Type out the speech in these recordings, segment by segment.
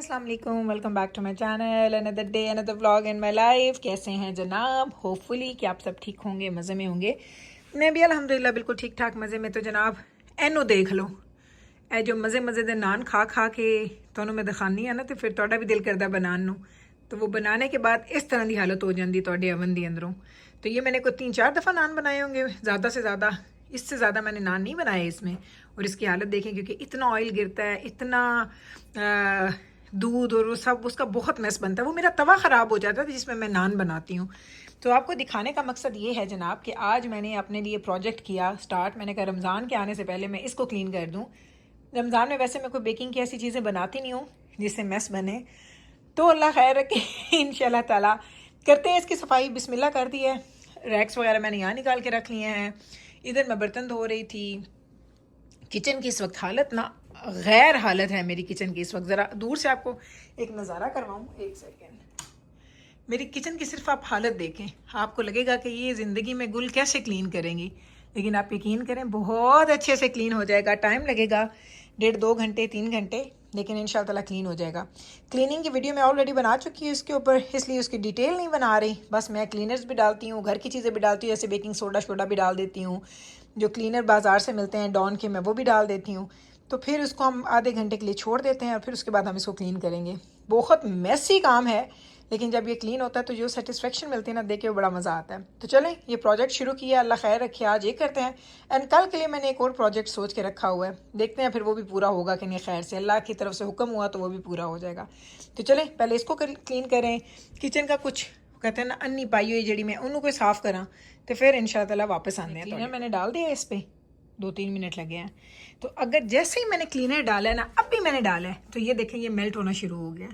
अस्सलाम वालेकुम, welcome back to my channel. Another day another vlog in my life. कैसे हैं जनाब? होपफुली कि आप सब ठीक होंगे, मज़े में होंगे। मैं भी अल्हम्दुलिल्लाह बिल्कुल ठीक ठाक मज़े में। तो जनाब एनो देख लो, ए जो मज़े मज़े दे नान खा खा के तुहानू मैं दिखानी है ना, तो फिर तुहाडा भी दिल करदा बनाने नू। तो वो बनाने के बाद इस तरह की हालत हो जाती तुहाडे अवन दी अंदरों। तो ये मैंने कोई 3-4 दफ़ा नान बनाए होंगे, ज़्यादा से ज़्यादा। इससे ज़्यादा मैंने नान नहीं बनाए इसमें। और इसकी हालत देखें, क्योंकि इतना ऑयल गिरता है, इतना दूध और वो सब, उसका बहुत मेस बनता है। वो मेरा तवा ख़राब हो जाता है जिसमें मैं नान बनाती हूँ। तो आपको दिखाने का मकसद ये है जनाब कि आज मैंने अपने लिए प्रोजेक्ट किया स्टार्ट। मैंने कहा रमज़ान के आने से पहले मैं इसको क्लीन कर दूँ। रमज़ान में वैसे मैं कोई बेकिंग की ऐसी चीज़ें बनाती नहीं हूँ जिससे मेस बने। तो अल्लाह खैर रखे इंशाल्लाह ताला करते हैं इसकी सफाई। बिस्मिल्लाह कर दी है। रैक्स वगैरह मैंने यहाँ निकाल के रख लिए हैं। इधर मैं बर्तन धो रही थी। किचन की इस वक्त हालत ना गैर हालत है मेरी किचन की इस वक्त। ज़रा दूर से आपको एक नज़ारा करवाऊँ, एक सेकेंड। मेरी किचन की सिर्फ आप हालत देखें, आपको लगेगा कि ये ज़िंदगी में गुल कैसे क्लीन करेंगी, लेकिन आप यकीन करें बहुत अच्छे से क्लीन हो जाएगा। टाइम लगेगा 1.5-2 घंटे 3 घंटे, लेकिन इंशाल्लाह ताला क्लीन हो जाएगा। क्लीनिंग की वीडियो मैं ऑलरेडी बना चुकी हूँ इसके ऊपर, इसलिए उसकी डिटेल नहीं बना रही। बस मैं क्लीनर्स भी डालती हूँ, घर की चीज़ें भी डालती हूँ, जैसे बेकिंग सोडा शोडा भी डाल देती हूँ। जो क्लीनर बाज़ार से मिलते हैं डॉन के, मैं वो भी डाल देती हूँ। तो फिर उसको हम आधे घंटे के लिए छोड़ देते हैं और फिर उसके बाद हम इसको क्लीन करेंगे। बहुत मेसी काम है, लेकिन जब ये क्लीन होता है तो जो सेटिस्फेक्शन मिलती है ना, देख के बड़ा मज़ा आता है। तो चलें, ये प्रोजेक्ट शुरू किया, अल्लाह खैर रखे। आज ये करते हैं एंड कल के लिए मैंने एक और प्रोजेक्ट सोच के रखा हुआ है। देखते हैं फिर वो भी पूरा होगा कि नहीं। खैर से अल्लाह की तरफ से हुक्म हुआ तो वो भी पूरा हो जाएगा। तो चलें पहले इसको क्लीन करें। किचन का कुछ कहते हैं ना अन्नी पाई हुई जड़ी में उन्होंने कोई साफ़ करा, तो फिर इंशाल्लाह वापस आने हैं। क्लीनर मैंने डाल दिया इस पर, 2-3 मिनट लगे हैं। तो अगर जैसे ही मैंने क्लीनर डाला है ना, अब भी मैंने डाला है, तो ये देखें ये मेल्ट होना शुरू हो गया।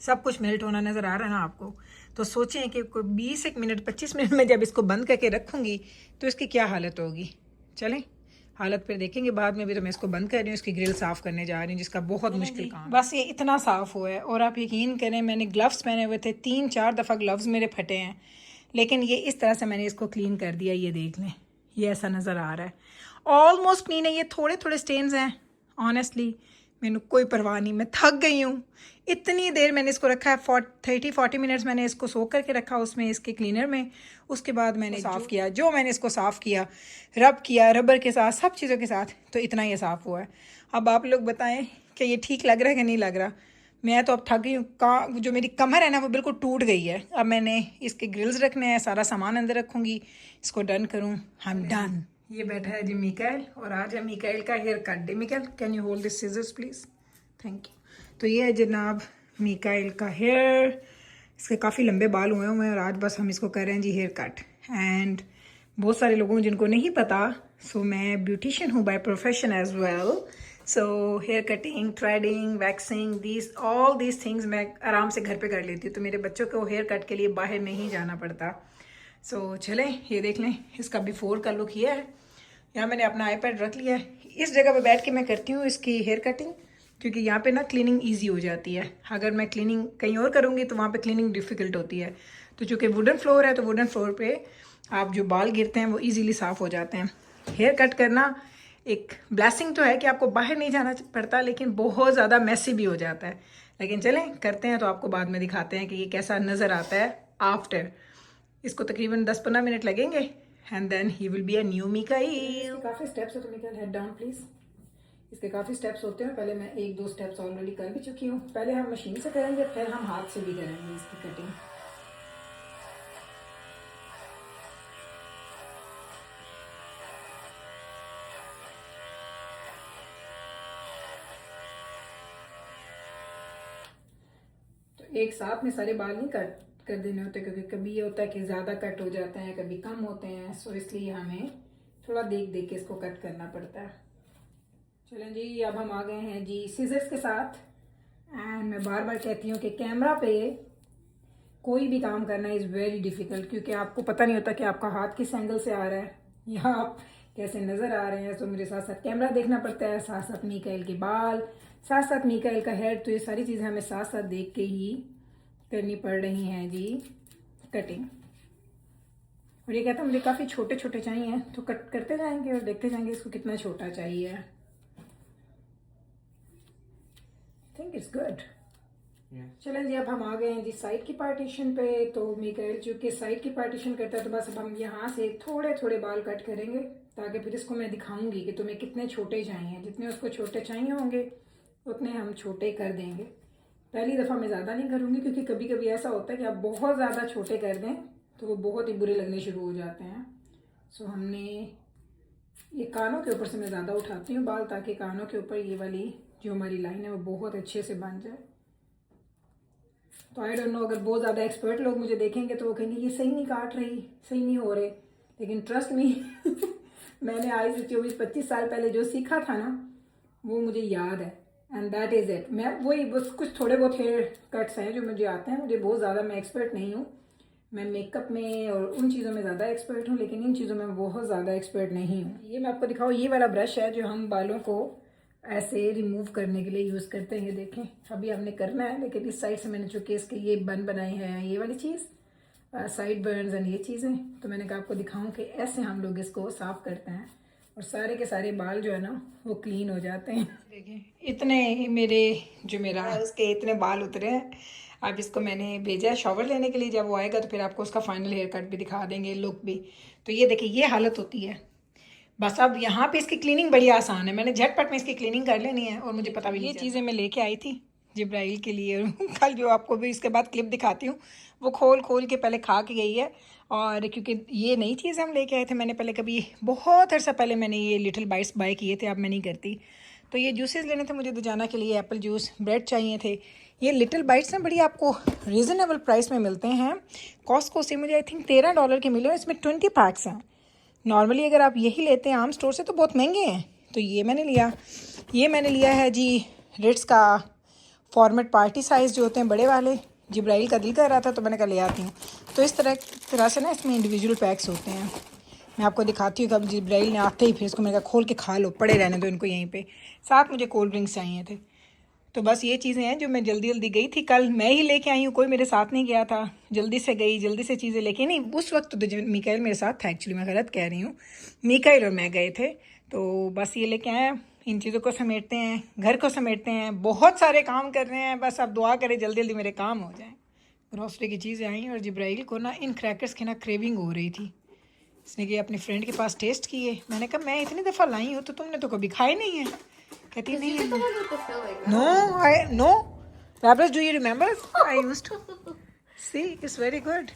सब कुछ मेल्ट होना नज़र आ रहा है ना आपको। तो सोचें कि कोई 20 मिनट 25 मिनट में जब इसको बंद करके रखूँगी तो इसकी क्या हालत होगी। चलें हालत फिर देखेंगे बाद में भी। तो मैं इसको बंद कर रही हूँ, इसकी ग्रिल साफ़ करने जा रही हूँ, जिसका बहुत मुश्किल काम। बस ये इतना साफ़ हुआ है। और आप यकीन करें, मैंने ग्लव्स पहने हुए थे, 3-4 दफ़ा ग्लव्स मेरे फटे हैं, लेकिन ये इस तरह से मैंने इसको क्लीन कर दिया। ये देख लें, ये ऐसा नज़र आ रहा है। ऑलमोस्ट क्लीन है। ये थोड़े थोड़े स्टेन्स हैं। ऑनेस्टली मैंने कोई परवाह नहीं, मैं थक गई हूँ। इतनी देर मैंने इसको रखा है, 30-40 मिनट्स मैंने इसको सोख करके रखा उसमें, इसके क्लीनर में। उसके बाद मैंने साफ़ किया, जो मैंने इसको साफ़ किया, रब किया रबर के साथ, सब चीज़ों के साथ, तो इतना ये साफ़ हुआ है। अब आप लोग बताएं कि ये ठीक लग रहा है कि नहीं लग रहा। मैं तो अब थक गई हूँ। जो मेरी कमर है ना वो बिल्कुल टूट गई है। अब मैंने इसके ग्रिल्स रखने हैं, सारा सामान अंदर रखूँगी, इसको डन करूँ। हम डन। ये बैठा है जी मिकाइल, और आज है मिकाइल का haircut day. Mikail can you hold this scissors please, thank you. तो ये है जनाब मिकाइल का हेयर। इसके काफ़ी लंबे बाल हुए हैं और आज बस हम इसको कर रहे हैं जी हेयर कट। एंड बहुत सारे लोगों जिनको नहीं पता, सो मैं ब्यूटिशियन हूँ by profession as well. So hair cutting, threading, waxing, all these things मैं आराम से घर पे कर लेती हूँ। तो मेरे बच्चों को हेयर कट के लिए बाहर नहीं जाना पड़ता। सो चलें ये देख लें, इसका बिफोर का लुक ये है। यहाँ मैंने अपना आईपैड रख लिया है, इस जगह पे बैठ के मैं करती हूँ इसकी हेयर कटिंग, क्योंकि यहाँ पे ना क्लीनिंग इजी हो जाती है। अगर मैं क्लीनिंग कहीं और करूँगी तो वहाँ पे क्लीनिंग डिफ़िकल्ट होती है। तो चूँकि वुडन फ्लोर है, तो वुडन फ्लोर पे आप जो बाल गिरते हैं वो इजीली साफ़ हो जाते हैं। हेयर कट करना एक ब्लेसिंग तो है कि आपको बाहर नहीं जाना पड़ता, लेकिन बहुत ज़्यादा मैसी भी हो जाता है। लेकिन चलें करते हैं, तो आपको बाद में दिखाते हैं कि ये कैसा नज़र आता है आफ्टर। इसको तकरीबन 10-15 मिनट लगेंगे and then he will be a new Mikail. काफ़ी स्टेप्स है, तो मिकाइल हेड डाउन प्लीज़। इसके काफ़ी स्टेप्स होते हैं, पहले मैं 1-2 स्टेप्स ऑलरेडी कर भी चुकी हूँ। पहले हम मशीन से करेंगे, फिर हम हाथ से भी करेंगे इसकी कटिंग। तो एक साथ में सारे बाल नहीं कट कर देने होते, क्योंकि कभी ये होता है कि ज़्यादा कट हो जाते हैं, कभी कम होते हैं। सो इसलिए हमें थोड़ा देख देख के इसको कट करना पड़ता है। चलें जी, अब हम आ गए हैं जी सीजर्स के साथ। एंड मैं बार बार कहती हूँ कि कैमरा पे कोई भी काम करना इज़ वेरी डिफ़िकल्ट, क्योंकि आपको पता नहीं होता कि आपका हाथ किस एंगल से आ रहा है या आप कैसे नज़र आ रहे हैं। तो मेरे साथ साथ कैमरा देखना पड़ता है, साथ साथ मिकाइल के बाल, साथ साथ मिकाइल का हेड। तो ये सारी चीज़ें हमें साथ साथ देख के ही करनी पड़ रही हैं जी कटिंग। और ये कहता है मुझे काफ़ी छोटे छोटे चाहिए, तो कट करते जाएंगे और देखते जाएंगे इसको कितना छोटा चाहिए। Think it's good. चलें जी, अब हम आ गए हैं जी साइड की पार्टीशन पे। तो मिकाइल चूँकि साइड की पार्टीशन करता है तो बस अब हम यहाँ से थोड़े थोड़े बाल कट करेंगे, ताकि फिर इसको मैं दिखाऊंगी कि तुम्हें कितने छोटे चाहिए। जितने उसको छोटे चाहिए होंगे उतने हम छोटे कर देंगे। पहली दफ़ा मैं ज़्यादा नहीं करूँगी, क्योंकि कभी कभी ऐसा होता है कि आप बहुत ज़्यादा छोटे कर दें तो वो बहुत ही बुरे लगने शुरू हो जाते हैं। सो हमने ये कानों के ऊपर से मैं ज़्यादा उठाती हूँ बाल, ताकि कानों के ऊपर ये वाली जो हमारी लाइन है वो बहुत अच्छे से बन जाए। तो आई डोंट नो, अगर बहुत ज़्यादा एक्सपर्ट लोग मुझे देखेंगे तो वो कहेंगे ये सही नहीं काट रही, सही नहीं हो रहे। लेकिन ट्रस्ट मी मैंने आज से 24-25 साल पहले जो सीखा था ना वो मुझे याद है, एंड दैट इज़ इट। मैं वही बस कुछ थोड़े बहुत हेयर कट्स हैं जो मुझे आते हैं। मुझे बहुत ज़्यादा, मैं एक्सपर्ट नहीं हूँ। मैं मेकअप में और उन चीज़ों में ज़्यादा एक्सपर्ट हूँ, लेकिन इन चीज़ों में बहुत ज़्यादा एक्सपर्ट नहीं हूँ। ये मैं आपको दिखाऊँ, ये वाला ब्रश है जो हम बालों को ऐसे रिमूव करने के लिए यूज़ करते हैं। ये देखें, अभी हमने करना है, लेकिन इस साइड से मैंने चूँकि इसके ये बन बनाए हैं, ये वाली चीज़ साइड बर्न्स एंड ये चीज़ें, तो मैंने कहा आपको दिखाऊं कि ऐसे हम लोग इसको साफ़ करते हैं और सारे के सारे बाल जो है ना वो क्लीन हो जाते हैं। देखिए इतने ही मेरे जो मेरा है उसके इतने बाल उतरे हैं। अब इसको मैंने भेजा है शॉवर लेने के लिए, जब वो आएगा तो फिर आपको उसका फाइनल हेयर कट भी दिखा देंगे, लुक भी। तो ये देखिए ये हालत होती है। बस अब यहाँ पे इसकी क्लीनिंग बड़ी आसान है, मैंने झटपट में इसकी क्लीनिंग कर लेनी है। और मुझे पता भी ये चीज़ें मैं लेके आई थी जिब्राइल के लिए, कल जो आपको भी इसके बाद क्लिप दिखाती हूँ, वो खोल खोल के पहले खा के गई है। और क्योंकि ये नई चीज़ हम लेके आए थे, मैंने पहले कभी बहुत अर्सा पहले मैंने ये लिटिल बाइट्स बाय किए थे, अब मैं नहीं करती। तो ये जूसेस लेने थे मुझे दुजाना के लिए, एप्पल जूस, ब्रेड चाहिए थे। ये लिटिल बाइट्स ना बड़ी आपको रीज़नेबल प्राइस में मिलते हैं। कॉस्टको से मुझे आई थिंक $13 के मिले, इसमें 20 पैक्स हैं। नॉर्मली अगर आप यही लेते हैं आम स्टोर से तो बहुत महंगे हैं। तो ये मैंने लिया, ये मैंने लिया है जी रिट्स का फॉर्मेट पार्टी साइज़ जो होते हैं बड़े वाले। जिब्राइल का दिल कर रहा था तो मैंने कहा ले आती हूँ। तो इस तरह से ना इसमें इंडिविजुअल पैक्स होते हैं। मैं आपको दिखाती हूँ। कब जिब्राइल ने आते ही फिर इसको मैंने कहा खोल के खा लो, पड़े रहने दो इनको यहीं पे। साथ मुझे कोल्ड ड्रिंक्स चाहिए थे। तो बस ये चीज़ें हैं जो मैं जल्दी जल्दी गई थी, कल मैं ही लेके आई हूँ, कोई मेरे साथ नहीं गया था। जल्दी से गई, जल्दी से चीज़ें लेके, नहीं उस वक्त तो मिकाइल मेरे साथ था, एक्चुअली मैं गलत कह रही हूँ, मिकाइल और मैं गए थे। तो बस ये लेके आया, इन चीज़ों को समेटते हैं, घर को समेटते हैं, बहुत सारे काम कर रहे हैं। बस अब दुआ करें जल्दी जल्दी मेरे काम हो जाएँ। ग्रॉसरी की चीज़ें आई और जिब्राइल को ना इन क्रैकर्स की ना क्रेविंग हो रही थी। इसने कि अपनी फ्रेंड के पास टेस्ट किए। मैंने कहा मैं इतनी दफ़ा लाई हूँ तो तुमने तो कभी खाए नहीं है। कहती नहीं है। No Fabulous, do you remember? I used to see, it's very good.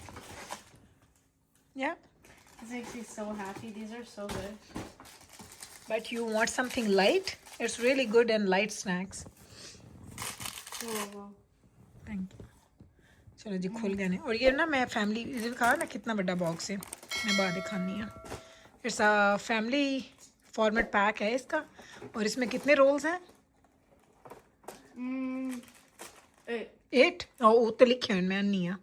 Yeah. This makes me so happy. These are so good. But you want something light? It's really good and light snacks. Oh. Thank you. चलो जी खुल गए हैं। और ये ना मैं family दिखा ना कितना बड़ा बॉक्स है, मैं बाहर दिखानी है। It's a family format pack है इसका। और इसमें कितने रोल्स हैं? 8। ओ तो लिखे हैं, मैं नहीं है।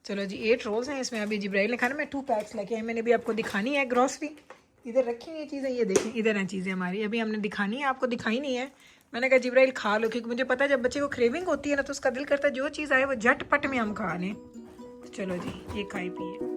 चलो जी 8 रोल्स हैं इसमें। अभी जिब्राइल ने खाना, मैं 2 पैक्स लेके आई। मैंने भी आपको दिखानी है ग्रॉसरी। इधर रखी हुई चीज़ें, ये देखें इधर हैं चीज़ें हमारी, अभी हमने दिखानी है, आपको दिखाई नहीं है। मैंने कहा जिब्राइल खा लो, क्योंकि मुझे पता है जब बच्चे को क्रेविंग होती है ना तो उसका दिल करता है जो चीज़ आए वो झटपट में हम खा लें। चलो जी ये खाई पिए।